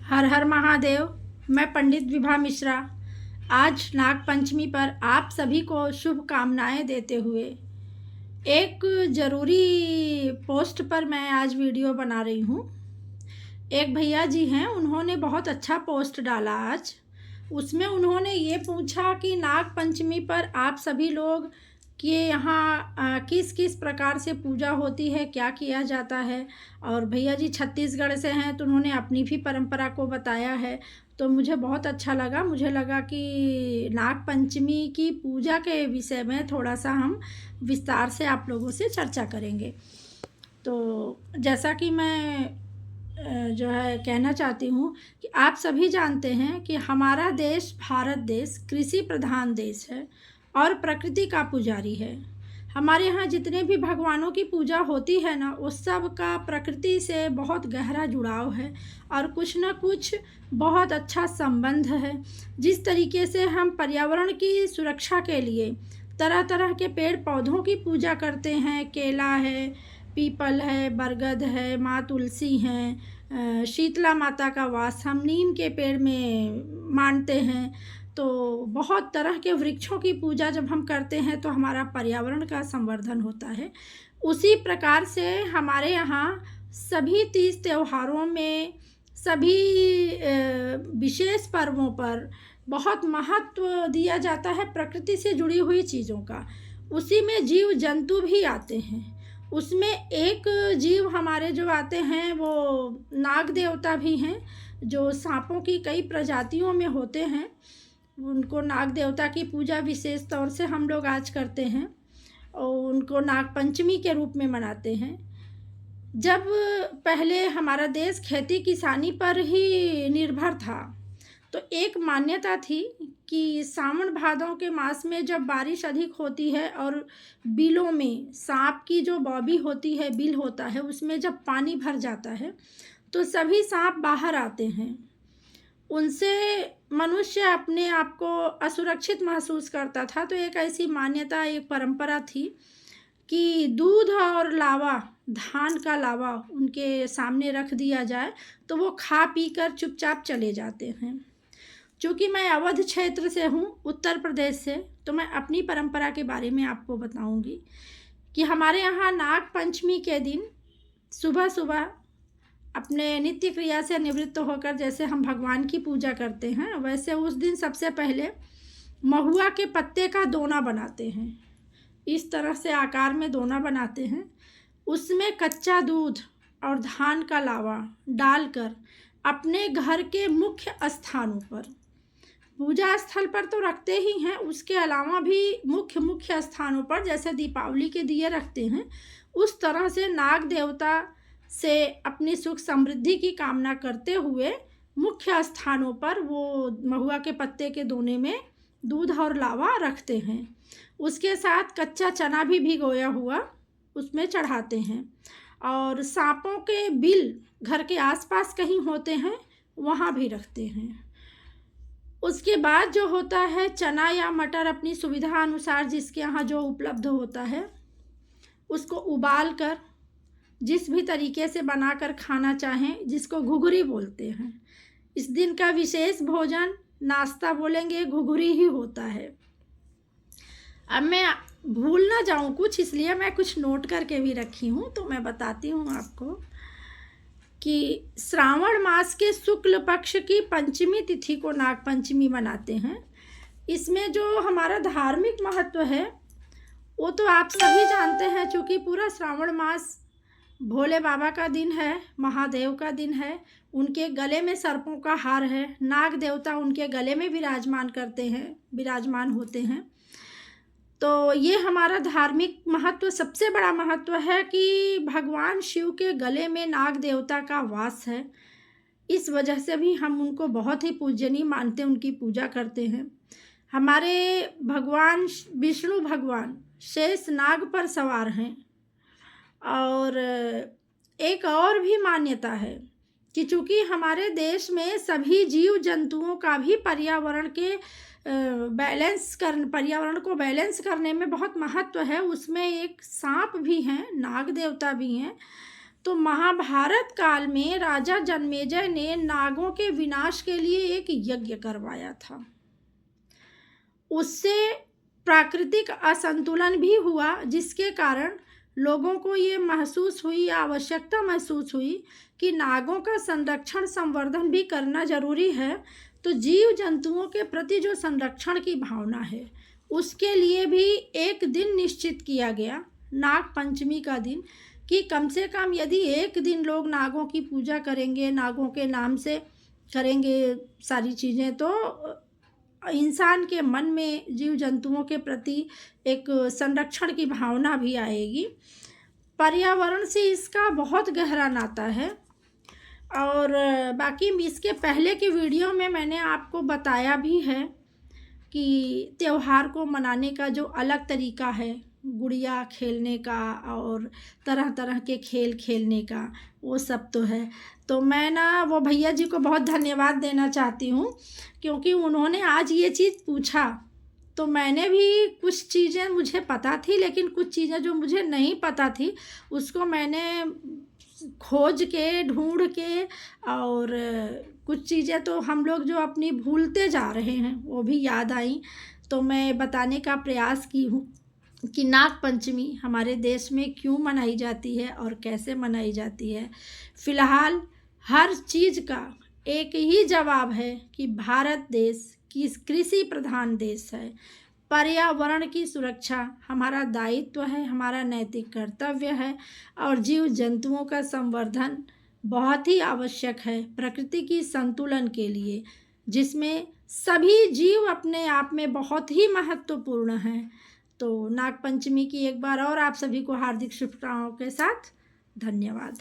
हर हर महादेव। मैं पंडित विभा मिश्रा आज नाग पंचमी पर आप सभी को शुभकामनाएं देते हुए एक ज़रूरी पोस्ट पर मैं आज वीडियो बना रही हूँ। एक भैया जी हैं, उन्होंने बहुत अच्छा पोस्ट डाला आज। उसमें उन्होंने ये पूछा कि नाग पंचमी पर आप सभी लोग कि यहाँ किस किस प्रकार से पूजा होती है, क्या किया जाता है। और भैया जी छत्तीसगढ़ से हैं, तो उन्होंने अपनी भी परंपरा को बताया है। तो मुझे बहुत अच्छा लगा। मुझे लगा कि नाग पंचमी की पूजा के विषय में थोड़ा सा हम विस्तार से आप लोगों से चर्चा करेंगे। तो जैसा कि मैं जो है कहना चाहती हूँ कि आप सभी जानते हैं कि हमारा देश भारत देश कृषि प्रधान देश है और प्रकृति का पुजारी है। हमारे यहाँ जितने भी भगवानों की पूजा होती है ना, उस सब का प्रकृति से बहुत गहरा जुड़ाव है और कुछ ना कुछ बहुत अच्छा संबंध है। जिस तरीके से हम पर्यावरण की सुरक्षा के लिए तरह तरह के पेड़ पौधों की पूजा करते हैं, केला है, पीपल है, बरगद है, माँ तुलसी हैं, शीतला माता का वास हम नीम के पेड़ में मानते हैं। तो बहुत तरह के वृक्षों की पूजा जब हम करते हैं तो हमारा पर्यावरण का संवर्धन होता है। उसी प्रकार से हमारे यहाँ सभी तीज त्योहारों में, सभी विशेष पर्वों पर बहुत महत्व दिया जाता है प्रकृति से जुड़ी हुई चीज़ों का। उसी में जीव जंतु भी आते हैं। उसमें एक जीव हमारे जो आते हैं वो नाग देवता भी हैं, जो सांपों की कई प्रजातियों में होते हैं। उनको नाग देवता की पूजा विशेष तौर से हम लोग आज करते हैं और उनको नाग पंचमी के रूप में मनाते हैं। जब पहले हमारा देश खेती किसानी पर ही निर्भर था, तो एक मान्यता थी कि सावन भादों के मास में जब बारिश अधिक होती है और बिलों में सांप की जो बॉबी होती है, बिल होता है, उसमें जब पानी भर जाता है तो सभी सांप बाहर आते हैं। उनसे मनुष्य अपने आप को असुरक्षित महसूस करता था। तो एक ऐसी मान्यता, एक परंपरा थी कि दूध और लावा, धान का लावा उनके सामने रख दिया जाए तो वो खा पी कर चुपचाप चले जाते हैं। चूँकि मैं अवध क्षेत्र से हूँ, उत्तर प्रदेश से, तो मैं अपनी परंपरा के बारे में आपको बताऊंगी कि हमारे यहाँ नाग पंचमी के दिन सुबह सुबह अपने नित्य क्रिया से निवृत्त होकर जैसे हम भगवान की पूजा करते हैं, वैसे उस दिन सबसे पहले महुआ के पत्ते का दोना बनाते हैं। इस तरह से आकार में दोना बनाते हैं। उसमें कच्चा दूध और धान का लावा डालकर अपने घर के मुख्य स्थानों पर, पूजा स्थल पर तो रखते ही हैं, उसके अलावा भी मुख्य स्थानों पर जैसे दीपावली के दिए रखते हैं, उस तरह से नाग देवता से अपनी सुख समृद्धि की कामना करते हुए मुख्य स्थानों पर वो महुआ के पत्ते के दोने में दूध और लावा रखते हैं। उसके साथ कच्चा चना भी भिगोया हुआ उसमें चढ़ाते हैं। और सांपों के बिल घर के आसपास कहीं होते हैं, वहाँ भी रखते हैं। उसके बाद जो होता है, चना या मटर अपनी सुविधा अनुसार जिसके यहाँ जो उपलब्ध होता है, उसको उबाल कर जिस भी तरीके से बनाकर खाना चाहें, जिसको घुघरी बोलते हैं। इस दिन का विशेष भोजन, नाश्ता बोलेंगे, घुघरी ही होता है। अब मैं भूल ना जाऊं कुछ, इसलिए मैं कुछ नोट करके भी रखी हूं, तो मैं बताती हूं आपको कि श्रावण मास के शुक्ल पक्ष की पंचमी तिथि को नाग पंचमी मनाते हैं। इसमें जो हमारा धार्मिक महत्व है वो तो आप सभी जानते हैं। चूँकि पूरा श्रावण मास भोले बाबा का दिन है, महादेव का दिन है। उनके गले में सर्पों का हार है। नाग देवता उनके गले में विराजमान होते हैं। तो ये हमारा धार्मिक महत्व, सबसे बड़ा महत्व है कि भगवान शिव के गले में नाग देवता का वास है। इस वजह से भी हम उनको बहुत ही पूजनीय मानते हैं, उनकी पूजा करते हैं। हमारे भगवान विष्णु भगवान शेष नाग पर सवार हैं। और एक और भी मान्यता है कि चूँकि हमारे देश में सभी जीव जंतुओं का भी पर्यावरण को बैलेंस करने में बहुत महत्व है। उसमें एक सांप भी हैं, नाग देवता भी हैं। तो महाभारत काल में राजा जन्मेजय ने नागों के विनाश के लिए एक यज्ञ करवाया था। उससे प्राकृतिक असंतुलन भी हुआ, जिसके कारण लोगों को ये महसूस हुई, आवश्यकता महसूस हुई कि नागों का संरक्षण संवर्धन भी करना ज़रूरी है। तो जीव जंतुओं के प्रति जो संरक्षण की भावना है, उसके लिए भी एक दिन निश्चित किया गया, नाग पंचमी का दिन, कि कम से कम यदि एक दिन लोग नागों की पूजा करेंगे, नागों के नाम से करेंगे सारी चीज़ें, तो इंसान के मन में जीव जंतुओं के प्रति एक संरक्षण की भावना भी आएगी। पर्यावरण से इसका बहुत गहरा नाता है। और बाकी इसके पहले के वीडियो में मैंने आपको बताया भी है कि त्यौहार को मनाने का जो अलग तरीका है, गुड़िया खेलने का और तरह तरह के खेल खेलने का, वो सब तो है। तो मैं ना वो भैया जी को बहुत धन्यवाद देना चाहती हूँ, क्योंकि उन्होंने आज ये चीज़ पूछा। तो मैंने भी कुछ चीज़ें मुझे पता थी, लेकिन कुछ चीज़ें जो मुझे नहीं पता थी उसको मैंने खोज के, ढूंढ के, और कुछ चीज़ें तो हम लोग जो अपनी भूलते जा रहे हैं वो भी याद आई। तो मैं बताने का प्रयास की हूँ कि नाग पंचमी हमारे देश में क्यों मनाई जाती है और कैसे मनाई जाती है। फ़िलहाल हर चीज़ का एक ही जवाब है कि भारत देश की कृषि प्रधान देश है। पर्यावरण की सुरक्षा हमारा दायित्व है, हमारा नैतिक कर्तव्य है, और जीव जंतुओं का संवर्धन बहुत ही आवश्यक है प्रकृति की संतुलन के लिए, जिसमें सभी जीव अपने आप में बहुत ही महत्वपूर्ण हैं। तो नाग पंचमी की एक बार और आप सभी को हार्दिक शुभकामनाओं के साथ धन्यवाद।